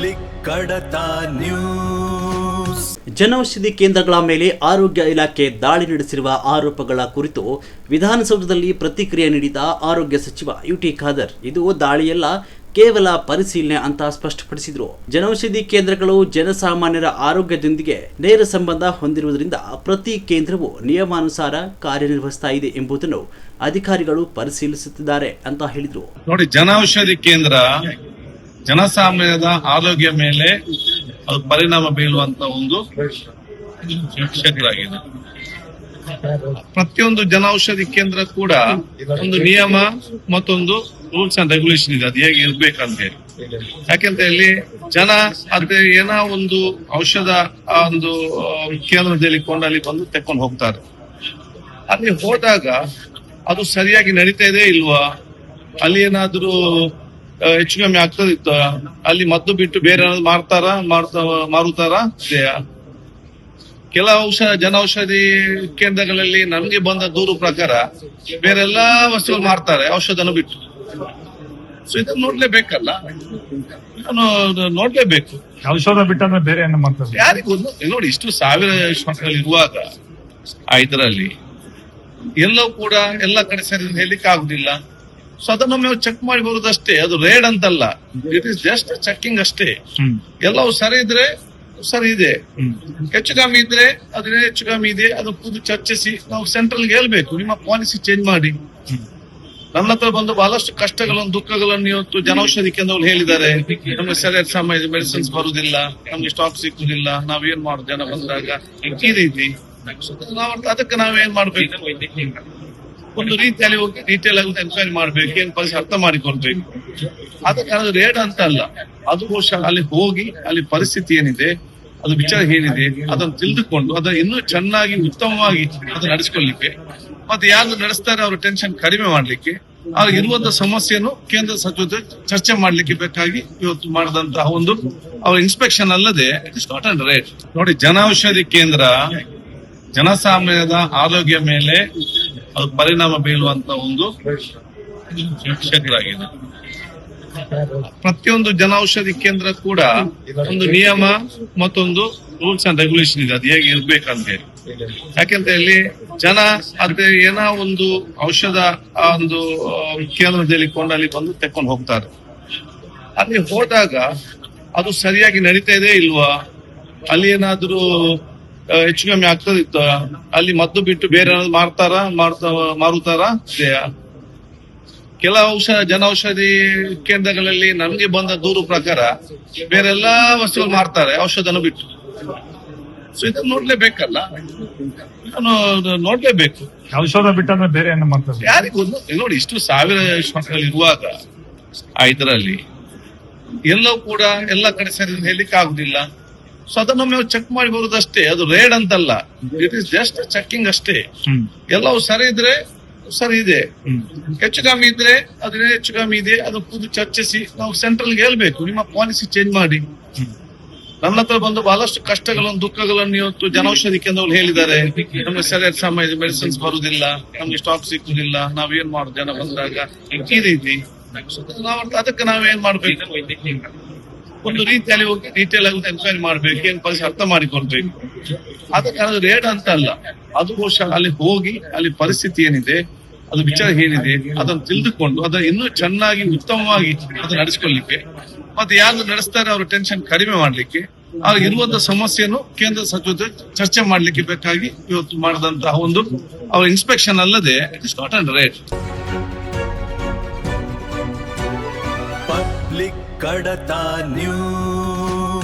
Public ಕಡತ news. ಜನೌಷಧಿ ಕೇಂದ್ರಗಳ ಮೇಲೆ ಆರೋಗ್ಯ ಇಲಾಖೆ ದಾಳಿ ನಡೆಸಿರುವ ಆರೋಪಗಳ ಕುರಿತು ವಿಧಾನಸೌಧದಲ್ಲಿ ಪ್ರತಿಕ್ರಿಯೆ ನೀಡಿದ ಆರೋಗ್ಯ ಸಚಿವ ಯುಟಿ ಖಾದರ್, ಇದು ದಾಳಿಯಲ್ಲ, ಕೇವಲ ಪರಿಶೀಲನೆ ಅಂತ ಸ್ಪಷ್ಟಪಡಿಸಿದರು. ಜನೌಷಧಿ ಕೇಂದ್ರಗಳು ಜನಸಾಮಾನ್ಯರ ಆರೋಗ್ಯದೊಂದಿಗೆ ನೇರ ಸಂಬಂಧ ಹೊಂದಿರುವುದರಿಂದ ಪ್ರತಿ ಕೇಂದ್ರವು ನಿಯಮಾನುಸಾರ ಕಾರ್ಯನಿರ್ವಹಿಸ್ತಾ ಇದೆ ಎಂಬುದನ್ನು ಅಧಿಕಾರಿಗಳು ಪರಿಶೀಲಿಸುತ್ತಿದ್ದಾರೆ ಅಂತ ಹೇಳಿದರು. ನೋಡಿ, ಜನೌಷಧಿ ಕೇಂದ್ರ ಜನಸಾಮಾನ್ಯರ ಆರೋಗ್ಯ ಮೇಲೆ ಅದು ಪರಿಣಾಮ ಬೀಳುವಂತ ಒಂದು ಕ್ಷೇತ್ರ ಆಗಿದೆ. ಪ್ರತಿಯೊಂದು ಜನೌಷಧಿ ಕೇಂದ್ರ ಕೂಡ ಒಂದು ನಿಯಮ ಮತ್ತೊಂದು ರೂಲ್ಸ್ ಅಂಡ್ ರೆಗ್ಯುಲೇಷನ್ ಇದೆ, ಅದು ಹೇಗೆ ಇರ್ಬೇಕಂತ ಹೇಳಿ. ಯಾಕೆಂತ ಹೇಳಿ ಜನ ಅದೇ ಏನೋ ಒಂದು ಔಷಧ ಆ ಒಂದು ಕೇಂದ್ರದಲ್ಲಿ ಕೊಂಡಲ್ಲಿ ಬಂದು ತೆಕ್ಕೊಂಡು ಹೋಗ್ತಾರೆ. ಅಲ್ಲಿ ಹೋದಾಗ ಅದು ಸರಿಯಾಗಿ ನಡೀತಾ ಇದೆ ಇಲ್ವಾ, ಅಲ್ಲಿ ಏನಾದ್ರೂ ಹೆಚ್ಚು ಕಮ್ಮಿ ಆಗ್ತದಿತ್ತ, ಅಲ್ಲಿ ಮದ್ದು ಬಿಟ್ಟು ಬೇರೆ ಮಾರುತ್ತಾರ ಇದೆಯಾ? ಕೆಲವು ಜನೌಷಧಿ ಕೇಂದ್ರಗಳಲ್ಲಿ ನಮ್ಗೆ ಬಂದ ದೂರು ಪ್ರಕಾರ ಬೇರೆ ಎಲ್ಲಾ ವಸ್ತುಗಳು ಮಾರ್ತಾರೆ ಔಷಧನ ಬಿಟ್ಟು. ಸೊ ಇದನ್ನು ನೋಡ್ಲೇಬೇಕಲ್ಲ, ನೋಡ್ಲೇಬೇಕು. ಔಷಧ ಬಿಟ್ಟಂದ್ರೆ ಬೇರೆ ಏನು ಮಾಡ್ತಾರೆ ಯಾರಿಗೂ ನೋಡಿ, ಇಷ್ಟು ಸಾವಿರ ಇರುವಾಗ ಆ ಇದರಲ್ಲಿ ಎಲ್ಲವೂ ಕೂಡ ಎಲ್ಲ ಕಡೆ ಸರಿ ಹೇಳಲಿಕ್ಕೆ ಆಗುದಿಲ್ಲ. ಸೊ ಅದನ್ನೊಮ್ಮೆ ಚೆಕ್ ಮಾಡಿ ಬರುದಷ್ಟೇ, ಅದು ರೇಡ್ ಅಂತಲ್ಲ, ಇಟ್ ಇಸ್ ಜಸ್ಟ್ ಚೆಕಿಂಗ್ ಅಷ್ಟೇ. ಎಲ್ಲವೂ ಸರಿ ಇದ್ರೆ ಸರಿ ಇದೆ, ಹೆಚ್ಚು ಕಮ್ಮಿ ಇದ್ರೆ ಅದೇ ಹೆಚ್ಚು ಕಮ್ಮಿ ಇದೆ, ಅದು ಖುದ್ದು ಚರ್ಚಿಸಿ ನಾವು ಸೆಂಟ್ರಲ್ಗೆ ಹೇಳ್ಬೇಕು, ನಿಮ್ಮ ಪಾಲಿಸಿ ಚೇಂಜ್ ಮಾಡಿ. ನನ್ನ ಹತ್ರ ಬಂದು ಬಹಳಷ್ಟು ಕಷ್ಟಗಳನ್ನು ದುಃಖಗಳನ್ನು ಇವತ್ತು ಜನೌಷಧಿ ಕೇಂದ್ರಗಳು ಹೇಳಿದ್ದಾರೆ, ನಮ್ಗೆ ಸರಿಯಾದ ಸಮಯ ಮೆಡಿಸಿನ್ಸ್ ಬರುದಿಲ್ಲ, ನಮ್ಗೆ ಸ್ಟಾಕ್ ಸಿಕ್ಕುದಿಲ್ಲ, ನಾವೇನ್ ಮಾಡುದು ಜನ ಬಂದಾಗ ಈ ರೀತಿ. ಅದಕ್ಕೆ ನಾವೇನ್ ಮಾಡ್ಬೇಕು, ಒಂದು ರೀತಿಯಲ್ಲಿ ಹೋಗಿ ಡೀಟೇಲ್ ಆಗಿ ಎನ್ಕ್ವೈರಿ ಮಾಡ್ಬೇಕು, ಏನ್ ಪರಿಸ್ಥಿತಿ ಅರ್ಥ ಮಾಡಿಕೊಳ್ಬೇಕು. ಅದಕ್ಕೆ ಅದು ರೇಟ್ ಅಂತ ಅಲ್ಲ, ಅದು ಬಹುಶಃ ಅಲ್ಲಿ ಹೋಗಿ ಅಲ್ಲಿ ಪರಿಸ್ಥಿತಿ ಏನಿದೆ, ಅದು ವಿಚಾರ ಏನಿದೆ ಅದನ್ನು ತಿಳಿದುಕೊಂಡು ಅದನ್ನು ಇನ್ನೂ ಚೆನ್ನಾಗಿ ಉತ್ತಮವಾಗಿ ಅದು ನಡೆಸ್ಕೊಳ್ಳಿಕ್ಕೆ, ಮತ್ತೆ ಯಾರು ನಡೆಸ್ತಾರೆ ಅವ್ರ ಟೆನ್ಷನ್ ಕಡಿಮೆ ಮಾಡ್ಲಿಕ್ಕೆ, ಆಗ ಇರುವಂತಹ ಸಮಸ್ಯೆಯನ್ನು ಕೇಂದ್ರ ಸಚಿವ ಚರ್ಚೆ ಮಾಡ್ಲಿಕ್ಕೆ ಬೇಕಾಗಿ ಇವತ್ತು ಮಾಡಿದಂತಹ ಒಂದು ಅವ್ರ ಇನ್ಸ್ಪೆಕ್ಷನ್ ಅಲ್ಲದೆ it is not and rate. ನೋಡಿ, ಜನೌಷಧಿ ಕೇಂದ್ರ ಜನಸಾಮಾನ್ಯರ ಆರೋಗ್ಯ ಮೇಲೆ ಅದು ಪರಿಣಾಮ ಬೀಳುವಂತ ಒಂದು ಕ್ಷೇತ್ರ ಆಗಿದೆ. ಪ್ರತಿಯೊಂದು ಜನೌಷಧಿ ಕೇಂದ್ರ ಕೂಡ ಒಂದು ನಿಯಮ ಮತ್ತೊಂದು ರೂಲ್ಸ್ ಅಂಡ್ ರೆಗ್ಯುಲೇಷನ್ ಇದೆ, ಅದು ಹೇಗೆ ಇರ್ಬೇಕಂತ ಹೇಳಿ. ಯಾಕೆಂತ ಹೇಳಿ ಜನ ಅದೇ ಏನೋ ಒಂದು ಔಷಧ ಆ ಒಂದು ಕೇಂದ್ರದಲ್ಲಿ ಕೊಂಡಲ್ಲಿ ಬಂದು ತೆಕ್ಕೊಂಡು ಹೋಗ್ತಾರೆ. ಅಲ್ಲಿ ಹೋದಾಗ ಅದು ಸರಿಯಾಗಿ ನಡೀತಾ ಇದೆ ಇಲ್ವಾ, ಅಲ್ಲಿ ಏನಾದ್ರೂ ಹೆಚ್ಚು ಕಮ್ಮಿ ಆಗ್ತದಿತ್ತ, ಅಲ್ಲಿ ಮದ್ದು ಬಿಟ್ಟು ಬೇರೆ ಮಾರುತ್ತಾರ ಇದೆಯಾ? ಕೆಲವು ಜನೌಷಧಿ ಕೇಂದ್ರಗಳಲ್ಲಿ ನಮ್ಗೆ ಬಂದ ದೂರು ಪ್ರಕಾರ ಬೇರೆ ಎಲ್ಲಾ ವಸ್ತುಗಳು ಮಾರ್ತಾರೆ ಔಷಧನ ಬಿಟ್ಟು. ಸೊ ಇದನ್ನು ನೋಡ್ಲೇಬೇಕಲ್ಲ, ನೋಡ್ಲೇಬೇಕು. ಔಷಧ ಬಿಟ್ಟಂದ್ರೆ ಬೇರೆ ಏನು ಮಾಡ್ತಾರೆ ಯಾರಿಗೂ ನೋಡಿ, ಇಷ್ಟು ಸಾವಿರ ಇರುವಾಗ ಆ ಇದರಲ್ಲಿ ಎಲ್ಲವೂ ಕೂಡ ಎಲ್ಲ ಕಡೆ ಸರಿ ಹೇಳಲಿಕ್ಕೆ ಆಗುದಿಲ್ಲ. ಸೊ ಅದನ್ನೊಮ್ಮೆ ಚೆಕ್ ಮಾಡಿ ಬರುದಷ್ಟೇ, ಅದು ರೇಡ್ ಅಂತಲ್ಲ, ಇಟ್ ಇಸ್ ಜಸ್ಟ್ ಚೆಕಿಂಗ್ ಅಷ್ಟೇ. ಎಲ್ಲವೂ ಸರಿ ಇದ್ರೆ ಸರಿ ಇದೆ, ಹೆಚ್ಚು ಕಮ್ಮಿ ಇದ್ರೆ ಅದೇ ಹೆಚ್ಚು ಕಮ್ಮಿ ಇದೆ, ಅದು ಖುದ್ದು ಚರ್ಚಿಸಿ ನಾವು ಸೆಂಟ್ರಲ್ಗೆ ಹೇಳ್ಬೇಕು, ನಿಮ್ಮ ಪಾಲಿಸಿ ಚೇಂಜ್ ಮಾಡಿ. ನನ್ನ ಹತ್ರ ಬಂದು ಬಹಳಷ್ಟು ಕಷ್ಟಗಳನ್ನು ದುಃಖಗಳನ್ನು ಇವತ್ತು ಜನೌಷಧಿ ಕೇಂದ್ರಗಳು ಹೇಳಿದ್ದಾರೆ, ನಮ್ಗೆ ಸರಿಯಾದ ಸಮಯ ಮೆಡಿಸಿನ್ಸ್ ಬರುದಿಲ್ಲ, ನಮ್ಗೆ ಸ್ಟಾಕ್ ಸಿಕ್ಕುದಿಲ್ಲ, ನಾವೇನ್ ಮಾಡುದು ಜನ ಬಂದಾಗ ಈ ರೀತಿ. ಅದಕ್ಕೆ ನಾವೇನ್ ಮಾಡ್ಬೇಕು, ಒಂದು ರೀತಿಯಲ್ಲಿ ಹೋಗಿ ಡೀಟೇಲ್ ಆಗಿ ಎನ್ಕ್ವೈರಿ ಮಾಡ್ಬೇಕು, ಏನ್ ಪರಿಸ್ಥಿತಿ ಅರ್ಥ ಮಾಡಿಕೊಳ್ಬೇಕು. ಅದಕ್ಕೆ ಅದು ರೇಟ್ ಅಂತ ಅಲ್ಲ, ಅದು ಬಹುಶಃ ಅಲ್ಲಿ ಹೋಗಿ ಅಲ್ಲಿ ಪರಿಸ್ಥಿತಿ ಏನಿದೆ, ಅದು ವಿಚಾರ ಏನಿದೆ ಅದನ್ನು ತಿಳಿದುಕೊಂಡು ಅದನ್ನು ಇನ್ನೂ ಚೆನ್ನಾಗಿ ಉತ್ತಮವಾಗಿ ಅದು ನಡೆಸ್ಕೊಳ್ಳಿಕ್ಕೆ, ಮತ್ತೆ ಯಾರು ನಡೆಸ್ತಾರೆ ಅವ್ರ ಟೆನ್ಷನ್ ಕಡಿಮೆ ಮಾಡ್ಲಿಕ್ಕೆ, ಆಗ ಇರುವಂತಹ ಸಮಸ್ಯೆಯನ್ನು ಕೇಂದ್ರ ಸಚಿವ ಚರ್ಚೆ ಮಾಡ್ಲಿಕ್ಕೆ ಬೇಕಾಗಿ ಇವತ್ತು ಮಾಡಿದಂತಹ ಒಂದು ಅವ್ರ ಇನ್ಸ್ಪೆಕ್ಷನ್ ಅಲ್ಲದೆ it is not and rate. Public ಕಡತ ನ್ಯೂಸ್.